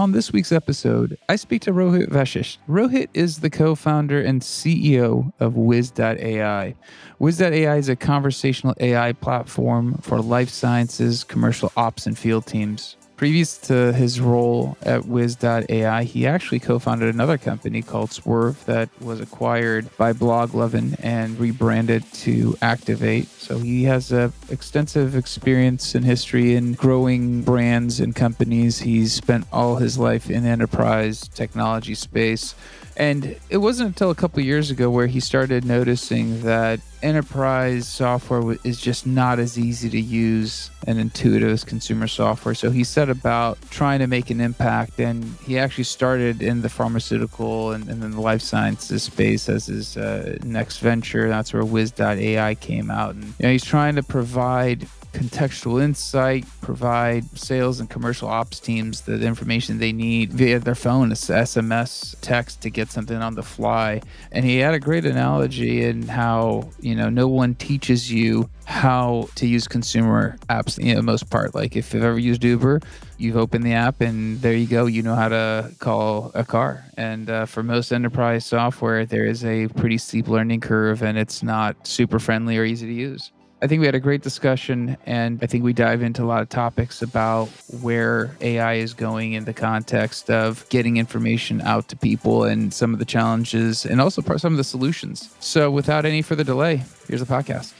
On this week's episode, I speak to Rohit Vashisht. Rohit is the co-founder and CEO of whiz.ai. Whiz.ai is a conversational AI platform for life sciences, commercial ops, and field teams. Previous to his role at whiz.ai, he actually co-founded another company called Sverve that was acquired by Bloglovin and rebranded to Activate. So he has a extensive experience and history in growing brands and companies. He's spent all his life in the enterprise technology space. And it wasn't until a couple of years ago where he started noticing that enterprise software is just not as easy to use and intuitive as consumer software. So he set about trying to make an impact, and he actually started in the pharmaceutical and then the life sciences space as his next venture. That's where whiz.ai came out. And he's trying to provide contextual insight, provide sales and commercial ops teams the information they need via their phone, SMS, text to get something on the fly. And he had a great analogy in how, no one teaches you how to use consumer apps, most part. Like if you've ever used Uber, you've opened the app and there you go, you know how to call a car. And for most enterprise software, there is a pretty steep learning curve and it's not super friendly or easy to use. I think we had a great discussion, and I think we dive into a lot of topics about where AI is going in the context of getting information out to people and some of the challenges and also some of the solutions. So without any further delay, here's the podcast.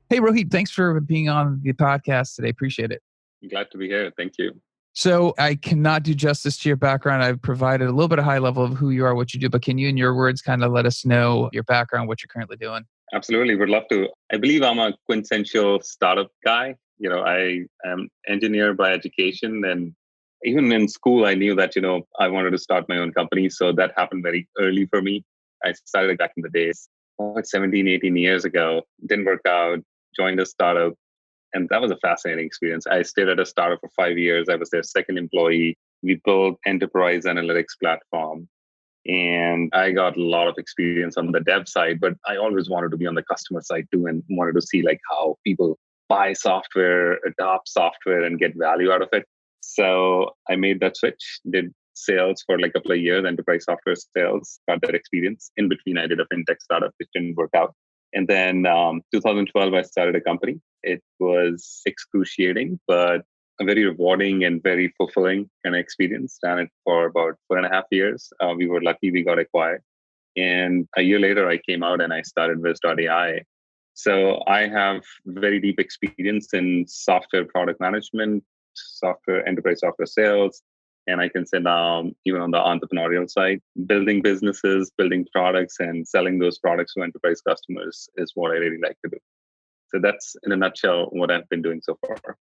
Hey, Rohit, thanks for being on the podcast today. Appreciate it. Glad to be here. Thank you. So I cannot do justice to your background. I've provided a little bit of high level of who you are, what you do, but can you, in your words, kind of let us know your background, what you're currently doing? Absolutely. Would love to. I believe I'm a quintessential startup guy. I am engineer by education. And even in school, I knew that, I wanted to start my own company. So that happened very early for me. I started back in the days, 17, 18 years ago. Didn't work out, joined a startup. And that was a fascinating experience. I stayed at a startup for 5 years. I was their second employee. We built enterprise analytics platform. And I got a lot of experience on the dev side, but I always wanted to be on the customer side too and wanted to see how people buy software, adopt software, and get value out of it. So I made that switch, did sales for a couple of years, enterprise software sales, got that experience. In between, I did a fintech startup, which didn't work out. And then 2012, I started a company. It was excruciating, but a very rewarding and very fulfilling kind of experience. Ran it for about 4.5 years. We were lucky we got acquired. And a year later, I came out and I started whiz.ai. So I have very deep experience in software product management, enterprise software sales. And I can say now, even on the entrepreneurial side, building businesses, building products, and selling those products to enterprise customers is what I really like to do. So that's, in a nutshell, what I've been doing so far.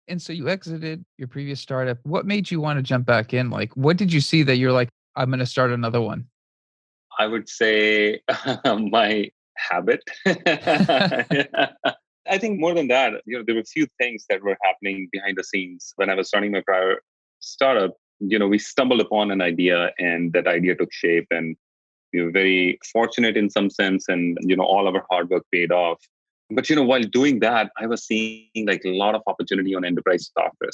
And so you exited your previous startup. What made you want to jump back in? What did you see that you're like, I'm going to start another one? I would say my habit. I think more than that, there were a few things that were happening behind the scenes. When I was starting my prior startup, we stumbled upon an idea and that idea took shape, and we were very fortunate in some sense, and all our hard work paid off. But while doing that, I was seeing a lot of opportunity on enterprise software.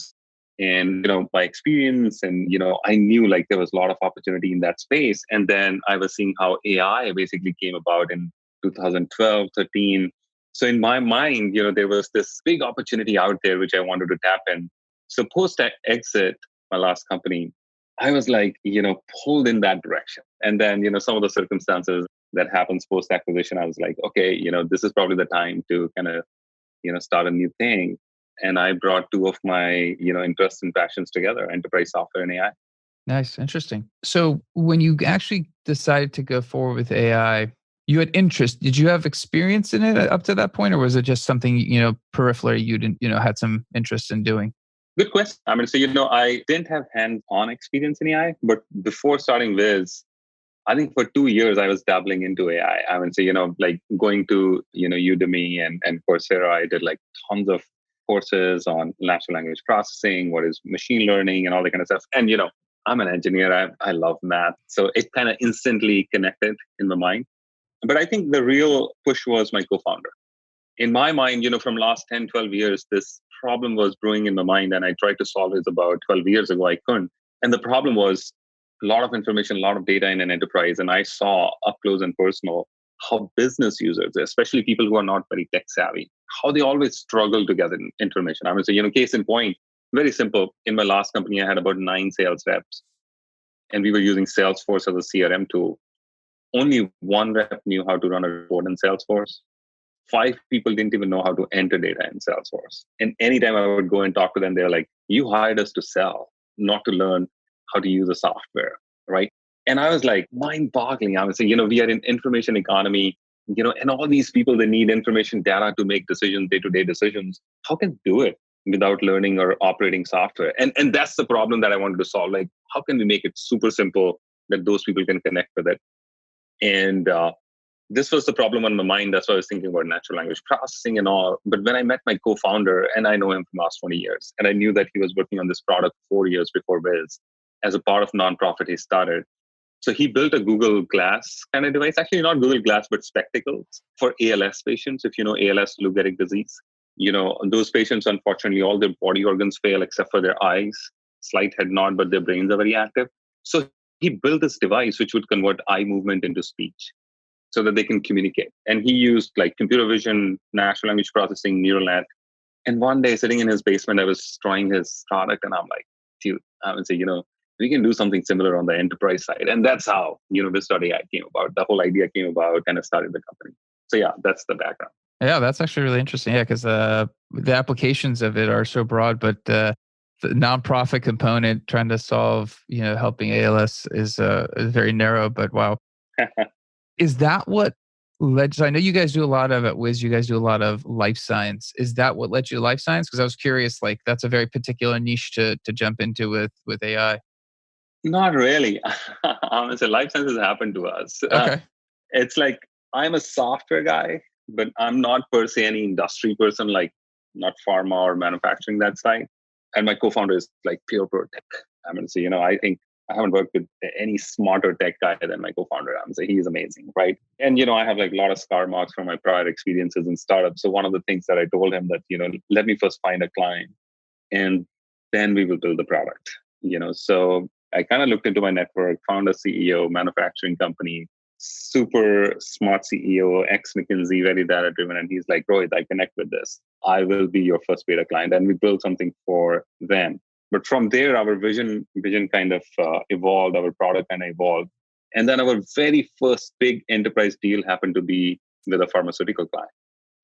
And by experience, and I knew there was a lot of opportunity in that space. And then I was seeing how AI basically came about in 2012, 13. So in my mind, there was this big opportunity out there which I wanted to tap in. So post exit, my last company, I was pulled in that direction. And then, some of the circumstances that happens post acquisition, I was like, okay, this is probably the time to kind of, start a new thing. And I brought two of my, interests and passions together, enterprise software and AI. Nice. Interesting. So when you actually decided to go forward with AI, you had interest. Did you have experience in it up to that point? Or was it just something, peripherally you didn't, had some interest in doing? Good question. I didn't have hands-on experience in AI, but before starting Wiz, I think for 2 years I was dabbling into AI. Going to, Udemy and Coursera, I did tons of courses on natural language processing, what is machine learning and all that kind of stuff. And, I'm an engineer. I love math. So it kind of instantly connected in my mind. But I think the real push was my co-founder. In my mind, from last 10, 12 years, this problem was brewing in my mind, and I tried to solve it about 12 years ago. I couldn't. And the problem was a lot of information, a lot of data in an enterprise. And I saw up close and personal how business users, especially people who are not very tech savvy, how they always struggle to get information. I would say, case in point, very simple. In my last company, I had about 9 sales reps, and we were using Salesforce as a CRM tool. Only one rep knew how to run a report in Salesforce. 5 people didn't even know how to enter data in Salesforce. And anytime I would go and talk to them, they're like, you hired us to sell, not to learn how to use the software, right? And I was like, mind boggling. I was saying, we are in information economy, and all these people, they need information data to make decisions, day-to-day decisions. How can they do it without learning or operating software? And that's the problem that I wanted to solve. Like, how can we make it super simple that those people can connect with it? And this was the problem on my mind. That's why I was thinking about natural language processing and all. But when I met my co-founder, and I know him from last 20 years, and I knew that he was working on this product 4 years before Wiz, as a part of nonprofit he started. So he built a Google Glass kind of device, actually not Google Glass, but spectacles for ALS patients. If you know ALS, Lou Gehrig disease, those patients, unfortunately, all their body organs fail except for their eyes, slight head nod, but their brains are very active. So he built this device which would convert eye movement into speech so that they can communicate. And he used like computer vision, natural language processing, neural net. And one day sitting in his basement, I was trying his product and I'm like, dude, I would say, we can do something similar on the enterprise side. And that's how, whiz.ai came about. The whole idea came about and I started the company. So yeah, that's the background. Yeah, that's actually really interesting. Yeah, because the applications of it are so broad, but the nonprofit component trying to solve, helping ALS is very narrow. But wow, is that what led? So I know you guys do a lot of at Wiz. You guys do a lot of life science. Is that what led you to life science? Because I was curious. Like that's a very particular niche to jump into with AI. Not really. Honestly, life sciences happened to us. Okay. It's like I'm a software guy, but I'm not per se any industry person, like not pharma or manufacturing that side. And my co-founder is like pure tech. I mean, so, I think I haven't worked with any smarter tech guy than my co-founder. I'm saying he's amazing, right? And, I have like a lot of scar marks from my prior experiences in startups. So one of the things that I told him that, let me first find a client and then we will build the product, so I kind of looked into my network, found a CEO, manufacturing company, super smart CEO, ex-McKinsey, very data-driven. And he's like, Rohit, I connect with this. I will be your first beta client. And we built something for them. But from there, our vision kind of evolved, our product kind of evolved. And then our very first big enterprise deal happened to be with a pharmaceutical client.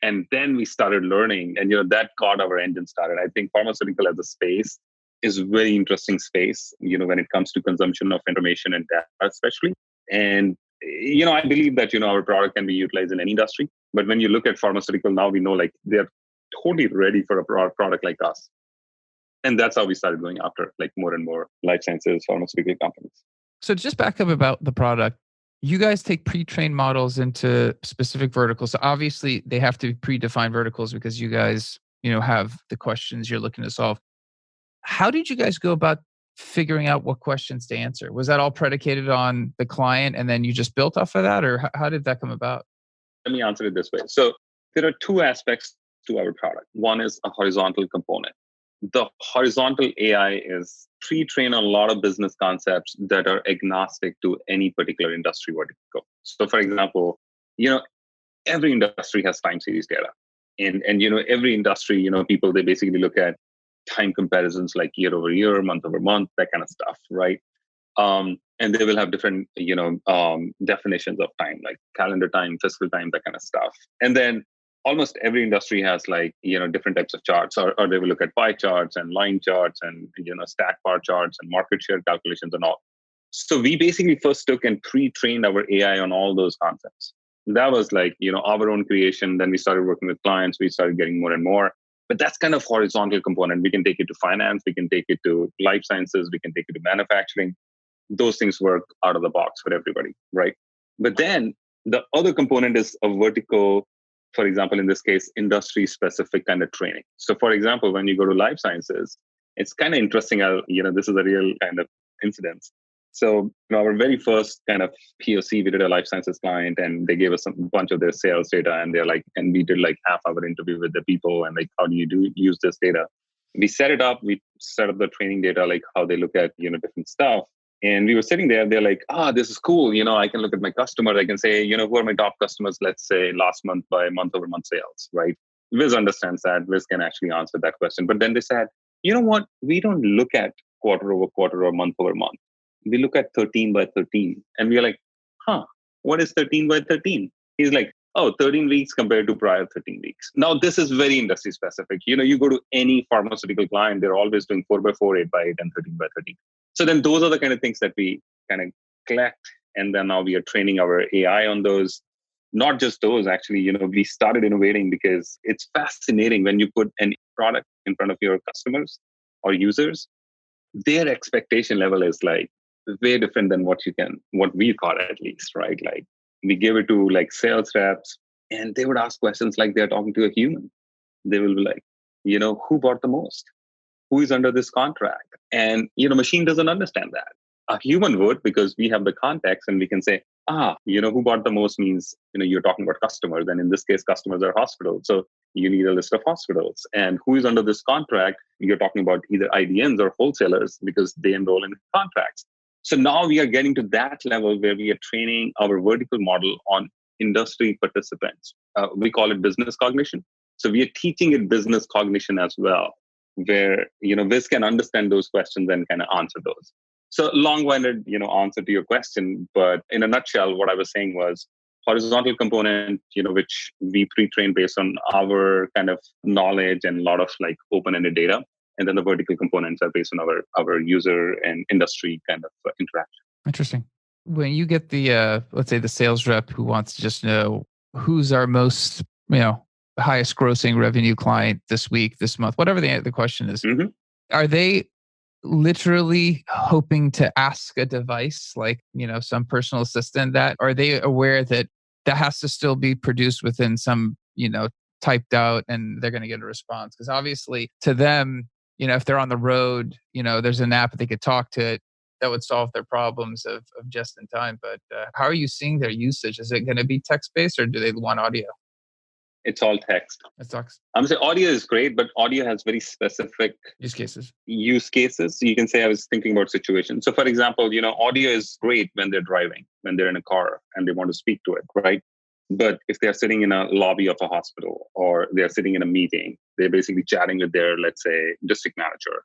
And then we started learning, and that got our engine started. I think pharmaceutical as a space is a very interesting space, when it comes to consumption of information and data, especially. And, I believe that, our product can be utilized in any industry. But when you look at pharmaceutical now, we know like they're totally ready for a product like us. And that's how we started going after like more and more life sciences, pharmaceutical companies. So just back up about the product. You guys take pre-trained models into specific verticals. So obviously they have to be predefined verticals because you guys, have the questions you're looking to solve. How did you guys go about figuring out what questions to answer? Was that all predicated on the client and then you just built off of that? Or how did that come about? Let me answer it this way. So there are 2 aspects to our product. One is a horizontal component. The horizontal AI is pre-trained on a lot of business concepts that are agnostic to any particular industry vertical. So for example, every industry has time series data. And every industry, people, they basically look at time comparisons like year over year, month over month, that kind of stuff, right? And they will have different, definitions of time, like calendar time, fiscal time, that kind of stuff. And then almost every industry has like, different types of charts, or they will look at pie charts and line charts and, stack bar charts and market share calculations and all. So we basically first took and pre-trained our AI on all those concepts. That was like, our own creation. Then we started working with clients. We started getting more and more. But that's kind of horizontal component. We can take it to finance. We can take it to life sciences. We can take it to manufacturing. Those things work out of the box for everybody, right? But then the other component is a vertical, for example, in this case, industry-specific kind of training. So for example, when you go to life sciences, it's kind of interesting. This is a real kind of incident. So, our very first kind of POC, we did a life sciences client, and they gave us a bunch of their sales data, and they're like, and we did like half-hour interview with the people, and like, how do you use this data? We set it up. We set up the training data, like how they look at different stuff. And we were sitting there. They're like, this is cool. I can look at my customers. I can say, who are my top customers? Let's say last month by month-over-month sales, right? Wiz understands that. Wiz can actually answer that question. But then they said, you know what? We don't look at quarter-over-quarter or month-over-month. We look at 13 by 13. And we're like, what is 13 by 13? He's like, 13 weeks compared to prior 13 weeks. Now, this is very industry specific. You go to any pharmaceutical client, they're always doing 4 by 4, 8 by 8, and 13 by 13. So then those are the kind of things that we kind of collect. And then now we are training our AI on those. Not just those, actually, we started innovating because it's fascinating when you put any product in front of your customers or users, their expectation level is like way different than what we've got at least, right? Like we give it to like sales reps and they would ask questions like they're talking to a human. They will be like, who bought the most? Who is under this contract? And, machine doesn't understand that. A human would, because we have the context and we can say, who bought the most means, you're talking about customers. And in this case, customers are hospitals. So you need a list of hospitals. And who is under this contract? You're talking about either IDNs or wholesalers because they enroll in contracts. So now we are getting to that level where we are training our vertical model on industry participants. We call it business cognition. So we are teaching it business cognition as well, where, Wiz can understand those questions and kind of answer those. So long-winded, answer to your question, but in a nutshell, what I was saying was horizontal component, which we pre-train based on our kind of knowledge and a lot of like open-ended data. And then the vertical components are based on our user and industry kind of interaction. Interesting. When you get the, let's say the sales rep who wants to just know who's our most, highest grossing revenue client this week, this month, whatever the question is, are they literally hoping to ask a device like, some personal assistant that, are they aware that that has to still be produced within some, typed out and they're going to get a response? Because obviously to them, if they're on the road, there's an app that they could talk to it that would solve their problems of just in time. But how are you seeing their usage? Is it going to be text-based or do they want audio? It's all text. It sucks. I'm saying audio is great, but audio has very specific use cases. You can say I was thinking about situations. So for example, audio is great when they're driving, when they're in a car and they want to speak to it, right? But if they're sitting in a lobby of a hospital or they're sitting in a meeting, they're basically chatting with their, let's say, district manager.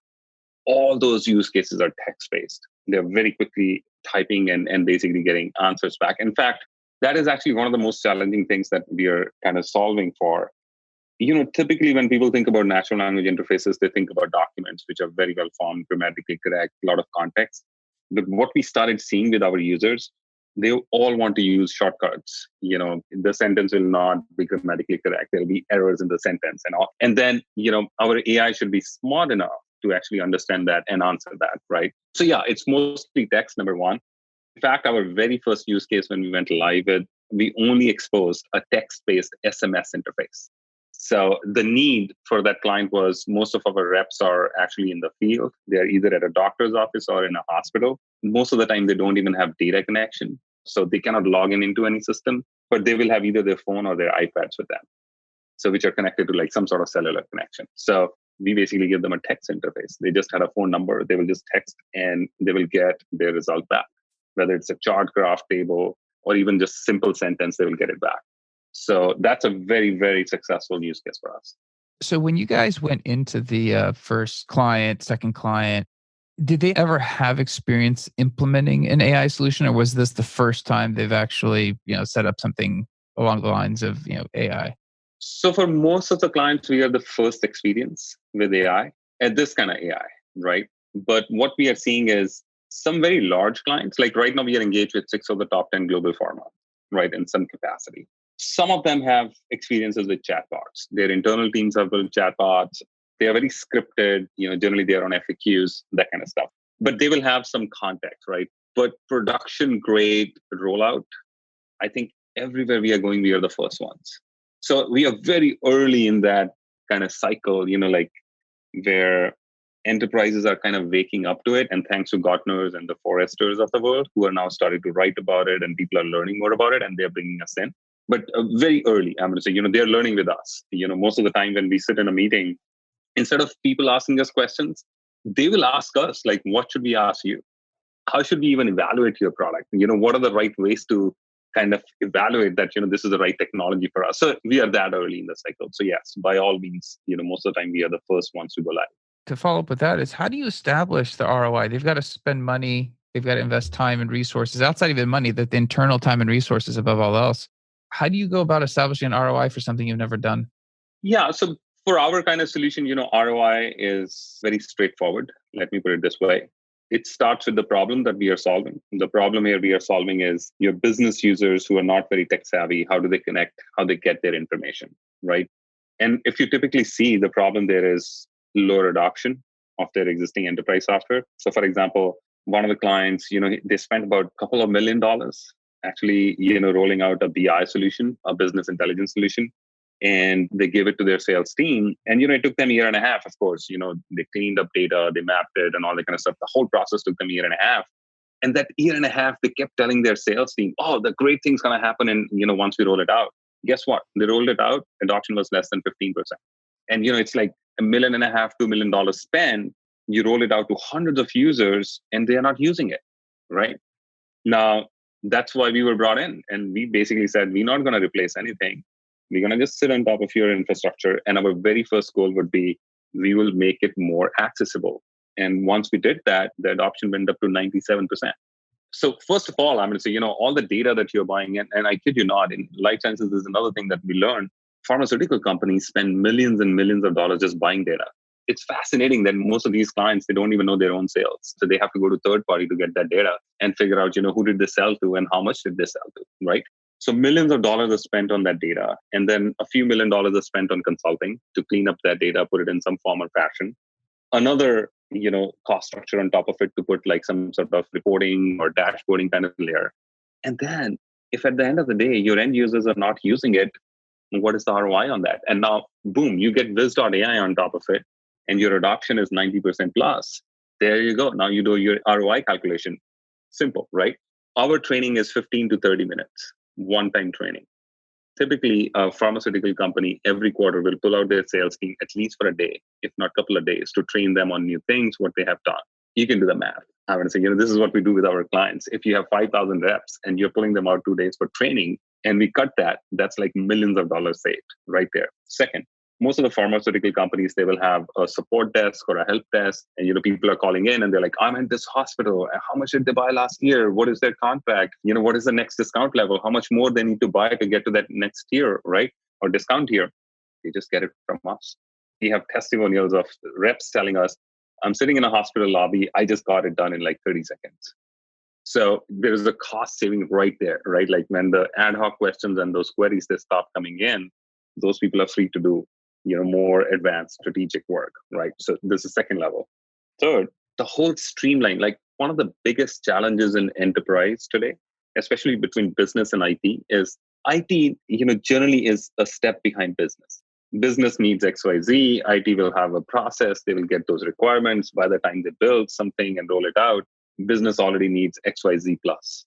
All those use cases are text-based. They're very quickly typing and basically getting answers back. In fact, that is actually one of the most challenging things that we are kind of solving for. Typically when people think about natural language interfaces, they think about documents, which are very well formed, grammatically correct, a lot of context. But what we started seeing with our users, they all want to use shortcuts. The sentence will not be grammatically correct. There'll be errors in the sentence and all. And then, our AI should be smart enough to actually understand that and answer that, right? So yeah, it's mostly text, number one. In fact, our very first use case when we went live with, we only exposed a text-based SMS interface. So the need for that client was most of our reps are actually in the field. They're either at a doctor's office or in a hospital. Most of the time, they don't even have data connection. So they cannot log into any system, but they will have either their phone or their iPads with them. So which are connected to like some sort of cellular connection. So we basically give them a text interface. They just had a phone number. They will just text and they will get their result back. Whether it's a chart, graph, table, or even just simple sentence, they will get it back. So that's a very, very successful use case for us. So when you guys went into the first client, second client, did they ever have experience implementing an AI solution, or was this the first time they've actually, set up something along the lines of, AI? So for most of the clients, we are the first experience with AI at this kind of AI, right? But what we are seeing is some very large clients, like right now we are engaged with 6 of the top 10 global pharma, right, in some capacity. Some of them have experiences with chatbots. Their internal teams have built chatbots. They are very scripted, generally they are on FAQs, that kind of stuff. But they will have some context, right? But production grade rollout, I think everywhere we are going, we are the first ones. So we are very early in that kind of cycle, like where enterprises are kind of waking up to it. And thanks to Gartners and the Foresters of the world, who are now starting to write about it, and people are learning more about it, and they're bringing us in. But very early, I'm going to say, they're learning with us. Most of the time when we sit in a meeting, instead of people asking us questions, they will ask us, like, what should we ask you? How should we even evaluate your product? What are the right ways to kind of evaluate that, this is the right technology for us? So we are that early in the cycle. So yes, by all means, most of the time we are the first ones to go live. To follow up with that is, how do you establish the ROI? They've got to spend money. They've got to invest time and resources outside even money, the internal time and resources above all else. How do you go about establishing an ROI for something you've never done? Yeah. So for our kind of solution, ROI is very straightforward. Let me put it this way. It starts with the problem that we are solving. The problem here we are solving is your business users who are not very tech savvy. How do they connect? How they get their information, right? And if you typically see, the problem there is lower adoption of their existing enterprise software. So for example, one of the clients, they spent about a couple of $1 million actually, rolling out a BI solution, a business intelligence solution. And they gave it to their sales team. And, it took them a year and a half, of course. They cleaned up data, they mapped it and all that kind of stuff. The whole process took them a year and a half. And that year and a half, they kept telling their sales team, oh, the great thing's going to happen. And, once we roll it out, guess what? They rolled it out. Adoption was less than 15%. And, it's like $1.5 million, $2 million spend. You roll it out to hundreds of users and they are not using it, right? Now, that's why we were brought in. And we basically said, we're not going to replace anything. We're going to just sit on top of your infrastructure. And our very first goal would be, we will make it more accessible. And once we did that, the adoption went up to 97%. So first of all, I'm going to say, all the data that you're buying in, and I kid you not, in life sciences is another thing that we learned. Pharmaceutical companies spend millions and millions of dollars just buying data. It's fascinating that most of these clients, they don't even know their own sales. So they have to go to third party to get that data and figure out, who did they sell to and how much did they sell to, right? So millions of dollars are spent on that data. And then a few $1 million are spent on consulting to clean up that data, put it in some form or fashion. Another, cost structure on top of it to put like some sort of reporting or dashboarding kind of layer. And then if at the end of the day, your end users are not using it, what is the ROI on that? And now, boom, you get whiz.ai on top of it and your adoption is 90% plus. There you go. Now you do your ROI calculation. Simple, right? Our training is 15 to 30 minutes. One-time training. Typically, a pharmaceutical company every quarter will pull out their sales team at least for a day, if not a couple of days, to train them on new things, what they have done. You can do the math. I'm going to say, this is what we do with our clients. If you have 5,000 reps and you're pulling them out 2 days for training, and we cut that, that's like millions of dollars saved right there. Second, most of the pharmaceutical companies, they will have a support desk or a help desk. And, people are calling in and they're like, I'm at this hospital. How much did they buy last year? What is their contract? What is the next discount level? How much more they need to buy to get to that next tier, right? Or discount tier. They just get it from us. We have testimonials of reps telling us, I'm sitting in a hospital lobby. I just got it done in like 30 seconds. So there's a cost saving right there, right? Like when the ad hoc questions and those queries, they stop coming in, those people are free to do more advanced strategic work, right? So this is second level. Third, the whole streamline, like one of the biggest challenges in enterprise today, especially between business and IT, is IT, generally is a step behind business. Business needs XYZ, IT will have a process, they will get those requirements. By the time they build something and roll it out, business already needs XYZ plus.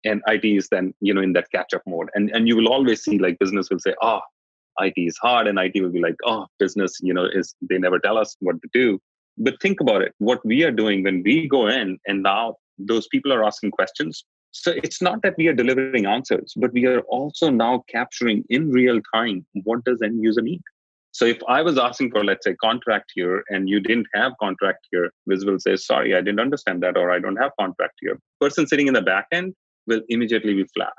And IT is then, in that catch-up mode. And you will always see like business will say, IT is hard, and IT will be like, business, they never tell us what to do. But think about it. What we are doing when we go in and now those people are asking questions. So it's not that we are delivering answers, but we are also now capturing in real time, what does end user need? So if I was asking for, let's say, contract here and you didn't have contract here, Wiz will say, sorry, I didn't understand that, or I don't have contract here. Person sitting in the back end will immediately be flagged.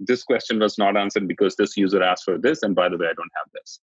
This question was not answered because this user asked for this. And by the way, I don't have this.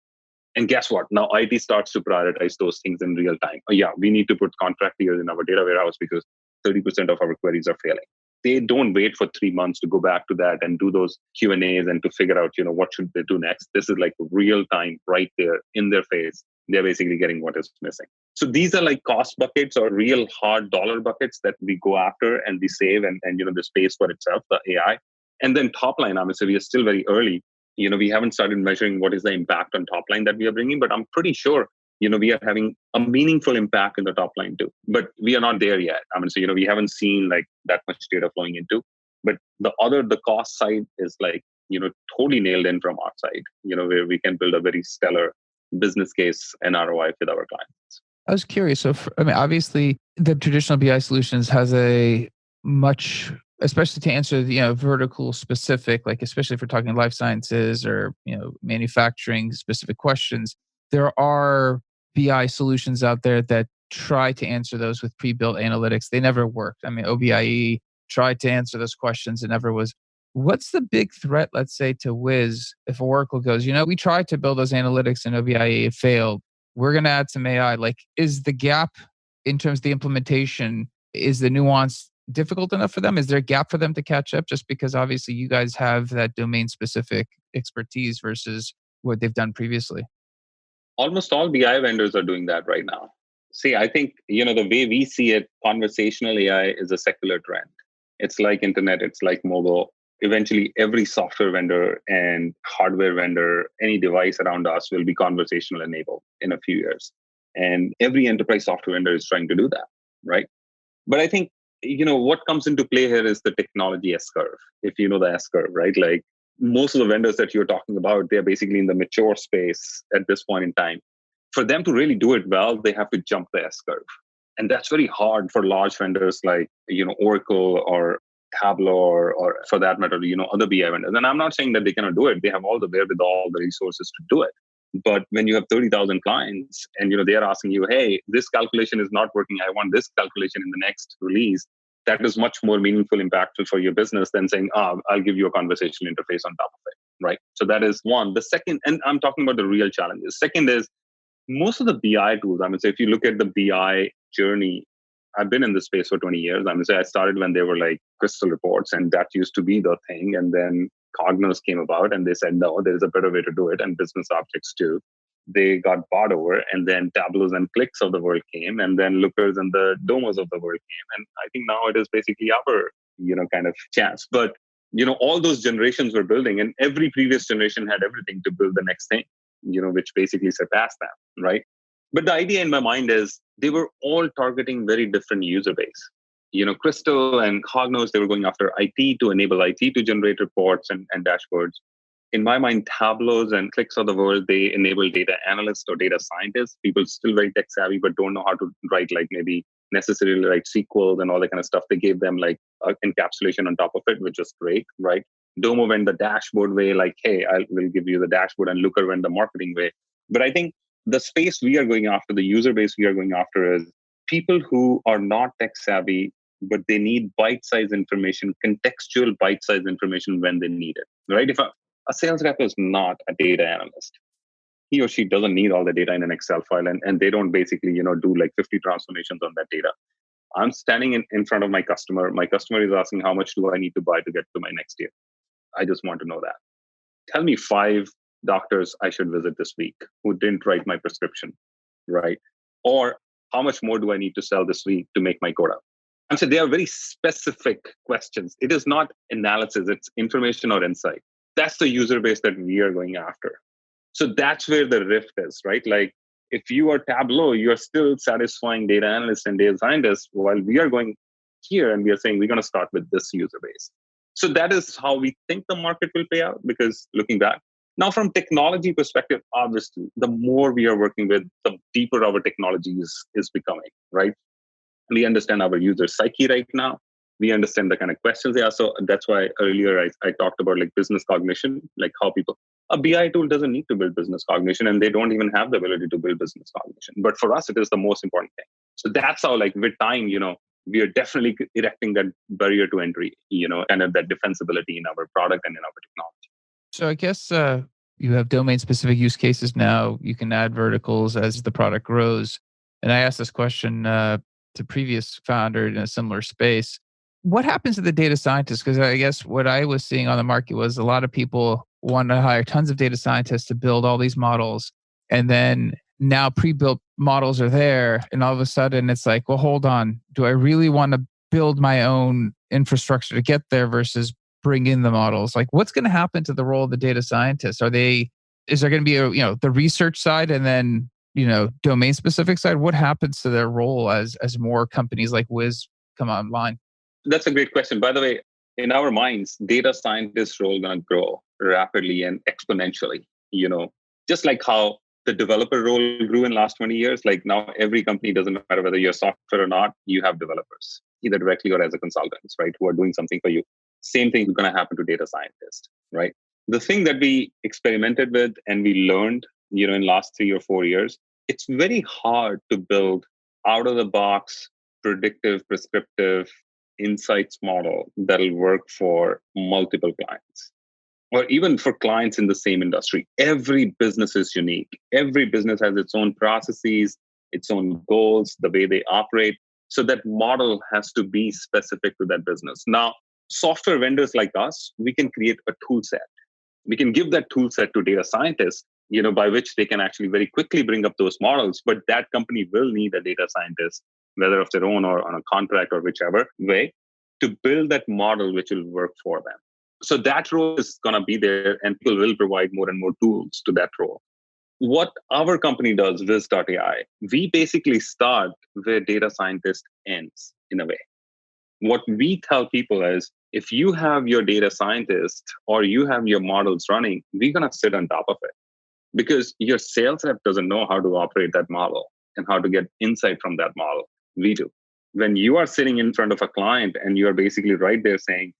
And guess what? Now IT starts to prioritize those things in real time. Oh, yeah, we need to put contract here in our data warehouse because 30% of our queries are failing. They don't wait for 3 months to go back to that and do those Q&As and to figure out, what should they do next. This is like real time right there in their face. They're basically getting what is missing. So these are like cost buckets or real hard dollar buckets that we go after and we save and this pays for itself, the AI. And then top line, obviously, we are still very early. We haven't started measuring what is the impact on top line that we are bringing, but I'm pretty sure we are having a meaningful impact in the top line too. But we are not there yet. I mean, so, we haven't seen like that much data flowing into. But the cost side is like, totally nailed in from our side, where we can build a very stellar business case and ROI with our clients. I was curious. So, obviously, the traditional BI solutions has a much, especially to answer the vertical specific, like especially if we're talking life sciences or manufacturing specific questions. There are BI solutions out there that try to answer those with pre-built analytics. They never worked. I mean, OBIE tried to answer those questions. It never was. What's the big threat, let's say, to Wiz if Oracle goes, we tried to build those analytics in OBIE, it failed. We're going to add some AI. Like, is the gap in terms of the implementation, is the nuance difficult enough for them? Is there a gap for them to catch up just because obviously you guys have that domain specific expertise versus what they've done previously? Almost all BI vendors are doing that right now. See, I think, the way we see it, conversational AI is a secular trend. It's like internet, it's like mobile. Eventually, every software vendor and hardware vendor, any device around us will be conversational enabled in a few years. And every enterprise software vendor is trying to do that, right? But I think, what comes into play here is the technology S curve, if you know the S curve, right? Like most of the vendors that you're talking about, they're basically in the mature space at this point in time. For them to really do it well, they have to jump the S curve. And that's very hard for large vendors like, Oracle or Tableau or for that matter, other BI vendors. And I'm not saying that they cannot do it. They have all the wherewithal, the resources to do it. But when you have 30,000 clients and, they are asking you, hey, this calculation is not working. I want this calculation in the next release. That is much more meaningful, impactful for your business than saying, I'll give you a conversational interface on top of it, right? So that is one. The second, and I'm talking about the real challenges. Second is most of the BI tools. I mean, so if you look at the BI journey, I've been in this space for 20 years. I mean, so I started when they were like crystal reports, and that used to be the thing. And then Cognos came about and they said, no, there's a better way to do it. And business objects too. They got bought over, and then Tableaus and Clicks of the world came, and then Lookers and the Domos of the world came. And I think now it is basically our, kind of chance. But, all those generations were building, and every previous generation had everything to build the next thing, which basically surpassed them, right? But the idea in my mind is they were all targeting very different user base. Crystal and Cognos, they were going after IT to enable IT to generate reports and dashboards. In my mind, Tableaus and Clicks of the world, they enable data analysts or data scientists, people still very tech savvy, but don't know how to write, like maybe necessarily write SQL and all that kind of stuff. They gave them like encapsulation on top of it, which is great, right? Domo went the dashboard way, like, hey, I will give you the dashboard, and Looker went the marketing way. But I think the space we are going after, the user base we are going after is people who are not tech savvy, but they need bite-sized information, contextual bite-sized information when they need it, right? If a sales rep is not a data analyst, he or she doesn't need all the data in an Excel file, and they don't basically, do like 50 transformations on that data. I'm standing in front of my customer. My customer is asking, how much do I need to buy to get to my next year? I just want to know that. Tell me 5 doctors I should visit this week who didn't write my prescription, right? Or how much more do I need to sell this week to make my quota? And so they are very specific questions. It is not analysis, it's information or insight. That's the user base that we are going after. So that's where the rift is, right? Like if you are Tableau, you're still satisfying data analysts and data scientists, while we are going here and we are saying we're going to start with this user base. So that is how we think the market will play out, because looking back. Now, from technology perspective, obviously, the more we are working with, the deeper our technology is becoming, right? We understand our user psyche right now. We understand the kind of questions they ask. So that's why earlier I talked about like business cognition, like how a BI tool doesn't need to build business cognition, and they don't even have the ability to build business cognition. But for us, it is the most important thing. So that's how, like with time, we are definitely erecting that barrier to entry, and that defensibility in our product and in our technology. So I guess you have domain-specific use cases now. You can add verticals as the product grows. And I asked this question to previous founder in a similar space. What happens to the data scientists? Because I guess what I was seeing on the market was a lot of people want to hire tons of data scientists to build all these models. And then now pre-built models are there. And all of a sudden it's like, well, hold on. Do I really want to build my own infrastructure to get there versus bring in the models? Like, what's going to happen to the role of the data scientist? Is there going to be the research side, and then domain specific side, what happens to their role as more companies like Wiz come online? That's a great question. By the way, in our minds, data scientist role gonna grow rapidly and exponentially. You know, just like how the developer role grew in last 20 years, like now every company, doesn't matter whether you're software or not, you have developers, either directly or as a consultants, right? Who are doing something for you. Same thing is gonna happen to data scientists, right? The thing that we experimented with and we learned, in last 3 or 4 years, it's very hard to build out of the box predictive, prescriptive insights model that'll work for multiple clients or even for clients in the same industry. Every business is unique. Every business has its own processes, its own goals, the way they operate. So that model has to be specific to that business. Now, software vendors like us, we can create a tool set. We can give that tool set to data scientists, by which they can actually very quickly bring up those models. But that company will need a data scientist, whether of their own or on a contract or whichever way, to build that model which will work for them. So that role is going to be there, and people will provide more and more tools to that role. What our company does, whiz.ai, we basically start where data scientist ends in a way. What we tell people is, if you have your data scientist or you have your models running, we're going to sit on top of it because your sales rep doesn't know how to operate that model and how to get insight from that model. We do. When you are sitting in front of a client and you are basically right there saying,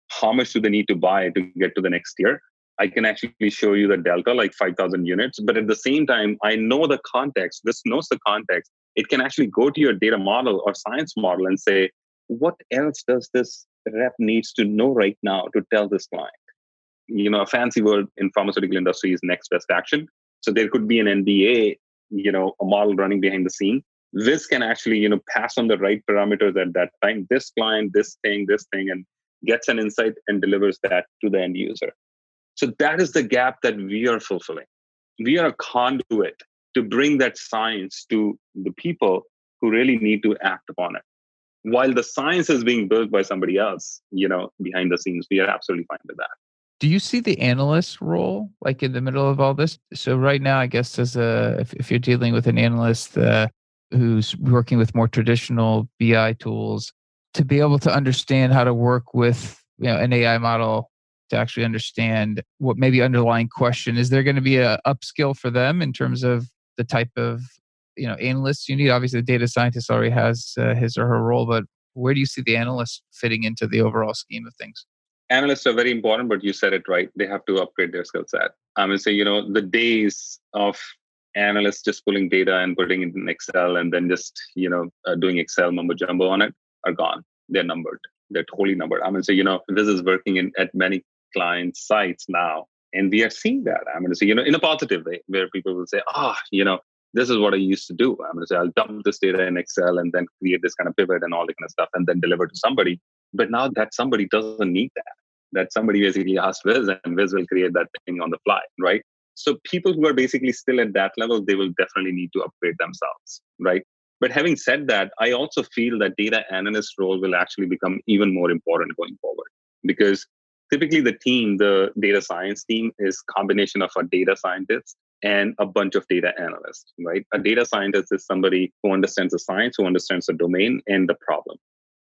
how much do they need to buy to get to the next tier? I can actually show you the delta, like 5,000 units. But at the same time, I know the context. This knows the context. It can actually go to your data model or science model and say, what else does this rep needs to know right now to tell this client? A fancy word in pharmaceutical industry is next best action. So there could be an M.B.A, a model running behind the scene. This can actually, pass on the right parameters at that time. This client, this thing, and gets an insight and delivers that to the end user. So that is the gap that we are fulfilling. We are a conduit to bring that science to the people who really need to act upon it. While the science is being built by somebody else, behind the scenes, we are absolutely fine with that. Do you see the analyst role like in the middle of all this? So right now, I guess if you're dealing with an analyst who's working with more traditional BI tools, to be able to understand how to work with an AI model to actually understand what maybe underlying question, is there going to be a upskill for them in terms of the type of analysts you need? Obviously, the data scientist already has his or her role, but where do you see the analyst fitting into the overall scheme of things? Analysts are very important, but you said it right. They have to upgrade their skill set. I mean, say, the days of analysts just pulling data and putting it in Excel and then just, doing Excel mumbo jumbo on it are gone. They're numbered. They're totally numbered. I mean, so, this is working at many client sites now. And we are seeing that. I mean, so, in a positive way, where people will say, this is what I used to do. I'm going to say, I'll dump this data in Excel and then create this kind of pivot and all that kind of stuff and then deliver to somebody. But now that somebody doesn't need that. That somebody basically asks Wiz and Wiz will create that thing on the fly, right? So people who are basically still at that level, they will definitely need to upgrade themselves, right? But having said that, I also feel that data analyst role will actually become even more important going forward because typically the data science team is combination of a data scientist and a bunch of data analysts, right? A data scientist is somebody who understands the science, who understands the domain and the problem.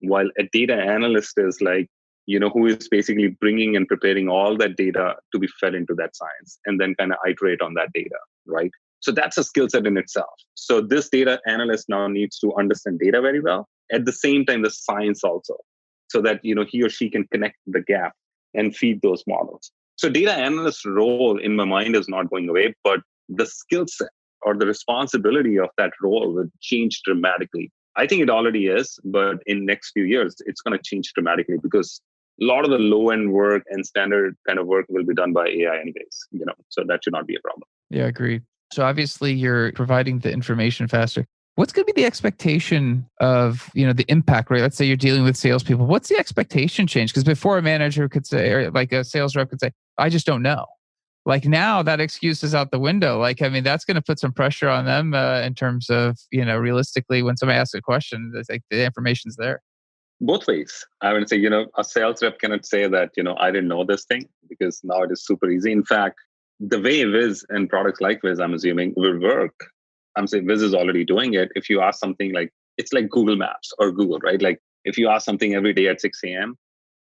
While a data analyst is like, who is basically bringing and preparing all that data to be fed into that science and then kind of iterate on that data, right? So that's a skill set in itself. So this data analyst now needs to understand data very well. At the same time, the science also, so that, he or she can connect the gap and feed those models. So data analyst role in my mind is not going away, but the skill set or the responsibility of that role will change dramatically. I think it already is, but in next few years, it's going to change dramatically because a lot of the low end work and standard kind of work will be done by AI anyways, so that should not be a problem. Yeah, agreed. So obviously you're providing the information faster. What's going to be the expectation of, the impact, right? Let's say you're dealing with salespeople. What's the expectation change? Because before a manager could say, or like a sales rep could say, I just don't know. Like now that excuse is out the window. Like, I mean, that's going to put some pressure on them in terms of, realistically, when somebody asks a question, it's like the information's there. Both ways. I would say, a sales rep cannot say that, I didn't know this thing because now it is super easy. In fact, the way Wiz and products like Wiz, I'm assuming, will work I'm saying Wiz is already doing it. If you ask something like, it's like Google Maps or Google, right? Like if you ask something every day at 6 a.m.,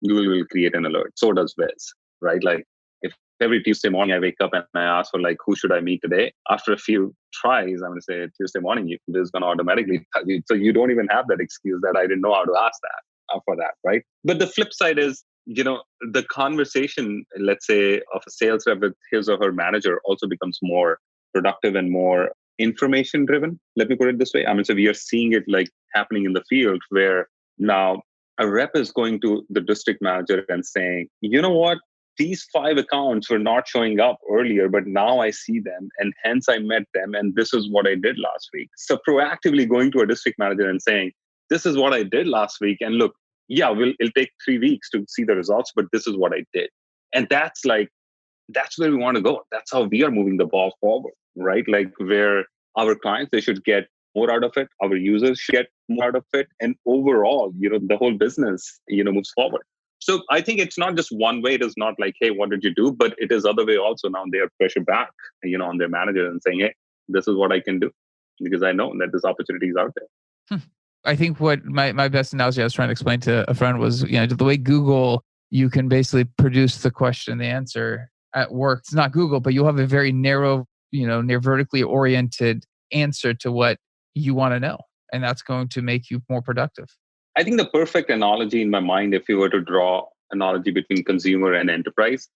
Google will create an alert. So does Wiz, right? Like if every Tuesday morning I wake up and I ask for like, who should I meet today? After a few tries, I'm going to say Tuesday morning, Wiz is going to automatically tell you. So you don't even have that excuse that I didn't know how to ask that for that, right? But the flip side is, the conversation, let's say, of a sales rep with his or her manager also becomes more productive and more information driven. Let me put it this way. I mean, so we are seeing it like happening in the field where now a rep is going to the district manager and saying, you know what? These 5 accounts were not showing up earlier, but now I see them and hence I met them. And this is what I did last week. So proactively going to a district manager and saying, this is what I did last week. And look, yeah, it'll take 3 weeks to see the results, but this is what I did. And that's where we want to go. That's how we are moving the ball forward, right? Like where our clients, they should get more out of it. Our users should get more out of it. And overall, the whole business, moves forward. So I think it's not just one way. It is not like, hey, what did you do? But it is other way also. Now they are pressure back, on their manager and saying, hey, this is what I can do because I know that this opportunity is out there. I think what my best analogy I was trying to explain to a friend was, the way Google, you can basically produce the question and the answer at work. It's not Google, but you'll have a very narrow, near vertically oriented answer to what you want to know. And that's going to make you more productive. I think the perfect analogy in my mind, if you were to draw analogy between consumer and enterprise,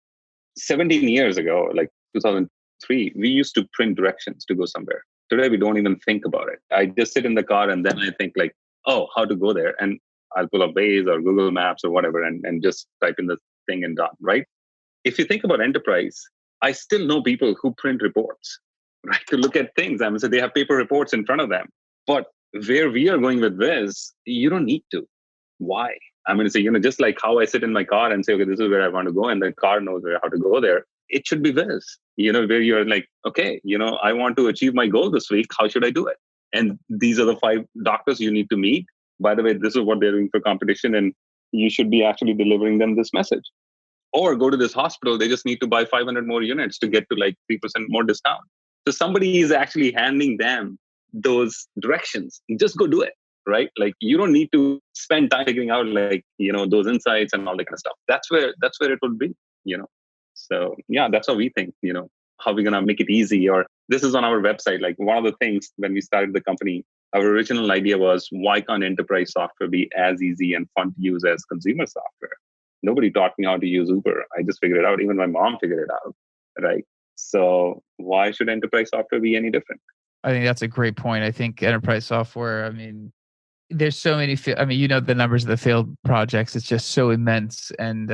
17 years ago, like 2003, we used to print directions to go somewhere. Today, we don't even think about it. I just sit in the car and then I think like, oh, how to go there. And I'll pull up Waze or Google Maps or whatever and just type in the thing and done, right? If you think about enterprise, I still know people who print reports, right? To look at things. I mean, so they have paper reports in front of them. But where we are going with this, you don't need to. Why? I'm going to say, just like how I sit in my car and say, okay, this is where I want to go. And the car knows how to go there. It should be Wiz, where you're like, okay, I want to achieve my goal this week. How should I do it? And these are the 5 doctors you need to meet. By the way, this is what they're doing for competition. And you should be actually delivering them this message. Or go to this hospital. They just need to buy 500 more units to get to like 3% more discount. So somebody is actually handing them those directions. Just go do it, right? Like you don't need to spend time figuring out like, those insights and all that kind of stuff. That's where it would be, So yeah, that's how we think, how we're going to make it easy. Or this is on our website. Like one of the things when we started the company, our original idea was, why can't enterprise software be as easy and fun to use as consumer software? Nobody taught me how to use Uber. I just figured it out. Even my mom figured it out, right? So why should enterprise software be any different? I think that's a great point. I think enterprise software, I mean, there's so many, the numbers of the failed projects, it's just so immense and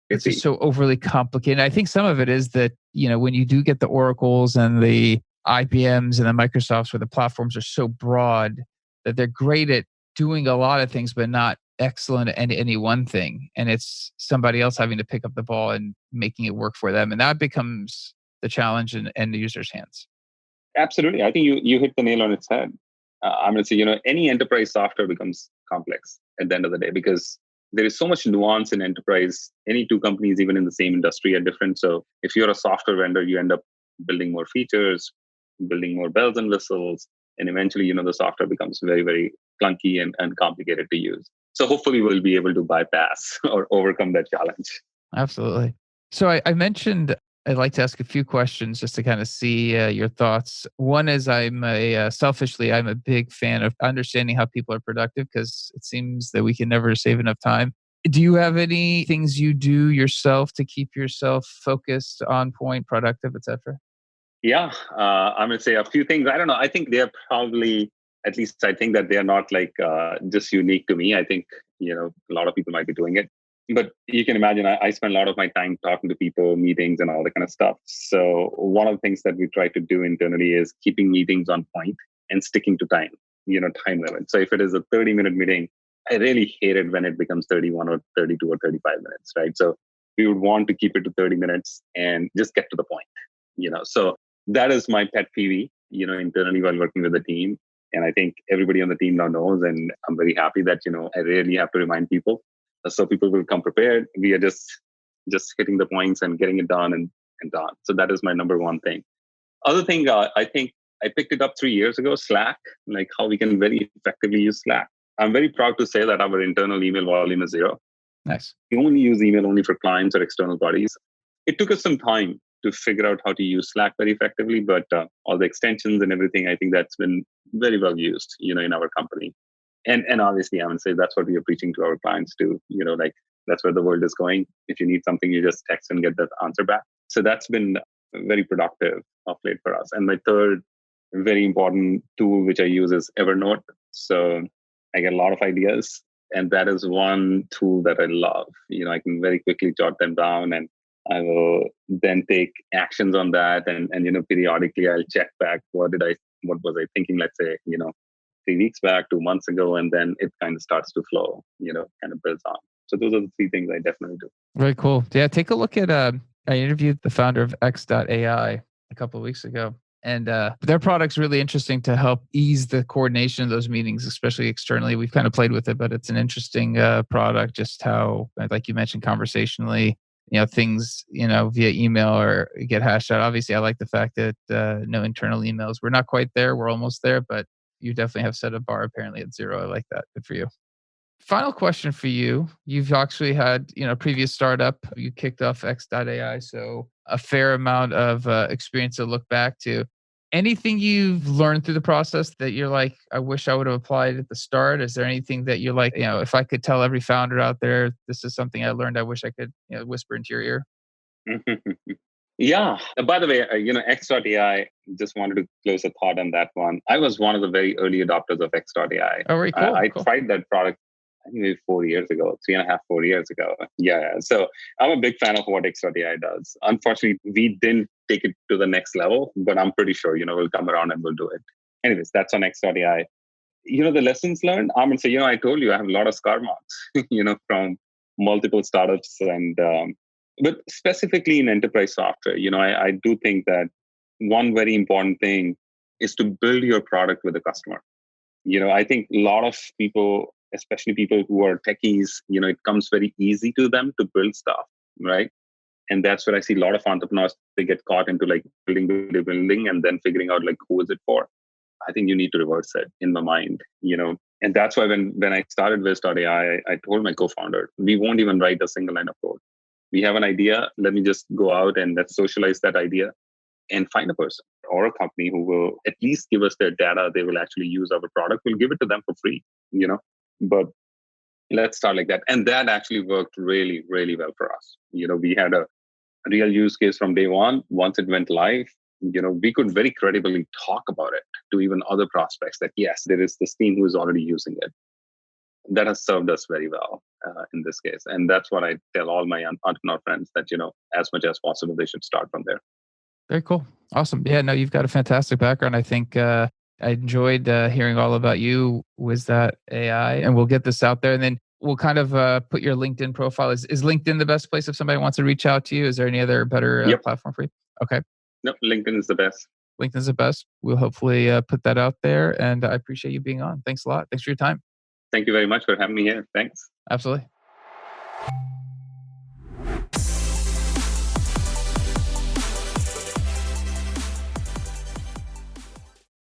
it's just so overly complicated. I think some of it is that, when you do get the Oracles and the IBMs and the Microsofts where the platforms are so broad that they're great at doing a lot of things, but not excellent at any one thing. And it's somebody else having to pick up the ball and making it work for them. And that becomes the challenge in the user's hands. Absolutely. I think you hit the nail on its head. I'm going to say, any enterprise software becomes complex at the end of the day because there is so much nuance in enterprise. Any 2 companies, even in the same industry, are different. So if you're a software vendor, you end up building more features, building more bells and whistles. And eventually, the software becomes very, very clunky and complicated to use. So hopefully we'll be able to bypass or overcome that challenge. Absolutely. So I mentioned I'd like to ask a few questions just to kind of see your thoughts. One is selfishly, I'm a big fan of understanding how people are productive because it seems that we can never save enough time. Do you have any things you do yourself to keep yourself focused, on point, productive, etc.? Yeah, I'm going to say a few things. I don't know. I think they're probably, at least I think that they're not like just unique to me. I think, a lot of people might be doing it. But you can imagine, I spend a lot of my time talking to people, meetings and all that kind of stuff. So one of the things that we try to do internally is keeping meetings on point and sticking to time limit. So if it is a 30-minute meeting, I really hate it when it becomes 31 or 32 or 35 minutes, right? So we would want to keep it to 30 minutes and just get to the point, So that is my pet peeve, internally while working with the team. And I think everybody on the team now knows, and I'm very happy that, I rarely have to remind people. So people will come prepared. We are just hitting the points and getting it done and done. So that is my number one thing. Other thing, I think I picked it up 3 years ago, Slack, like how we can very effectively use Slack. I'm very proud to say that our internal email volume is zero. Nice. We only use email only for clients or external parties. It took us some time to figure out how to use Slack very effectively, but all the extensions and everything, I think that's been very well used, in our company. And obviously, I would say that's what we are preaching to our clients too. Like that's where the world is going. If you need something, you just text and get that answer back. So that's been very productive of late for us. And my third very important tool which I use is Evernote. So I get a lot of ideas, and that is one tool that I love. I can very quickly jot them down, and I will then take actions on that. And periodically I'll check back what was I thinking, let's say, 3 weeks back, 2 months ago, and then it kind of starts to flow, kind of builds on. So those are the three things I definitely do. Very cool. Yeah, take a look at, I interviewed the founder of X.ai a couple of weeks ago, and their product's really interesting to help ease the coordination of those meetings, especially externally. We've kind of played with it, but it's an interesting product, just how, like you mentioned, conversationally, things, via email or get hashed out. Obviously, I like the fact that no internal emails. We're not quite there. We're almost there, but you definitely have set a bar apparently at zero. I like that. Good for you. Final question for you. You've actually had, previous startup. You kicked off X.ai, so a fair amount of experience to look back to. Anything you've learned through the process that you're like, I wish I would have applied at the start? Is there anything that you're like, if I could tell every founder out there, this is something I learned, I wish I could, whisper into your ear? Yeah. By the way, X.ai, just wanted to close a thought on that one. I was one of the very early adopters of X.ai. Oh, very cool. I Cool. tried that product, I think maybe 4 years ago, 3.5, 4 years ago. Yeah. So I'm a big fan of what X.ai does. Unfortunately, we didn't take it to the next level, but I'm pretty sure, we'll come around and we'll do it. Anyways, that's on X.ai. The lessons learned, I'm going to say, I told you I have a lot of scar marks, from multiple startups but specifically in enterprise software, I do think that one very important thing is to build your product with the customer. I think a lot of people, especially people who are techies, it comes very easy to them to build stuff, right? And that's where I see a lot of entrepreneurs, they get caught into like building and then figuring out like who is it for. I think you need to reverse it in my mind, and that's why when I started whiz.ai, I told my co-founder, we won't even write a single line of code. We have an idea. Let me just go out and let's socialize that idea and find a person or a company who will at least give us their data. They will actually use our product. We'll give it to them for free, but let's start like that. And that actually worked really, really well for us. We had a real use case from day one. Once it went live, we could very credibly talk about it to even other prospects that, yes, there is this team who is already using it. That has served us very well in this case. And that's what I tell all my entrepreneur friends that, as much as possible, they should start from there. Very cool. Awesome. Yeah, no, you've got a fantastic background. I think I enjoyed hearing all about you with that AI, and we'll get this out there, and then we'll kind of put your LinkedIn profile. Is LinkedIn the best place if somebody wants to reach out to you? Is there any other better Yep. platform for you? Okay. No, LinkedIn is the best. LinkedIn's the best. We'll hopefully put that out there, and I appreciate you being on. Thanks a lot. Thanks for your time. Thank you very much for having me here. Thanks. Absolutely.